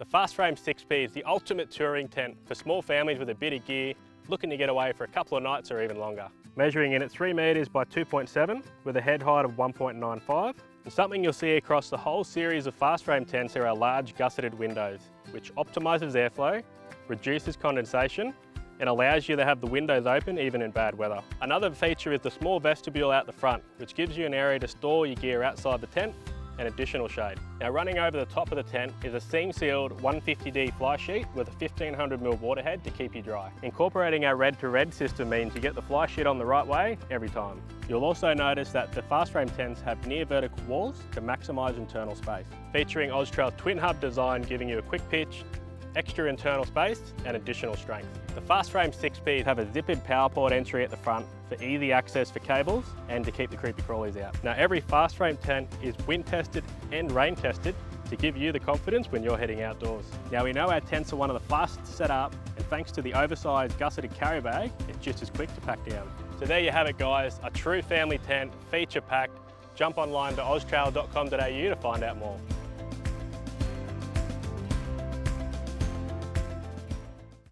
The Fast Frame 6P is the ultimate touring tent for small families with a bit of gear, looking to get away for a couple of nights or even longer. Measuring in at 3 metres by 2.7 with a head height of 1.95. And something you'll see across the whole series of Fast Frame tents are our large gusseted windows, which optimises airflow, reduces condensation, and allows you to have the windows open even in bad weather. Another feature is the small vestibule out the front, which gives you an area to store your gear outside the tent and additional shade. Now running over the top of the tent is a seam-sealed 150D fly sheet with a 1500mm waterhead to keep you dry. Incorporating our red-to-red system means you get the fly sheet on the right way every time. You'll also notice that the Fast Frame tents have near vertical walls to maximise internal space, featuring OZtrail's twin hub design giving you a quick pitch, extra internal space and additional strength. The Fast Frame 6Ps have a zippered PowerPort entry at the front for easy access for cables and to keep the creepy crawlies out. Now every Fast Frame tent is wind tested and rain tested to give you the confidence when you're heading outdoors. Now we know our tents are one of the fastest to set up, and thanks to the oversized gusseted carry bag, it's just as quick to pack down. So there you have it guys, a true family tent, feature packed. Jump online to oztrail.com.au to find out more.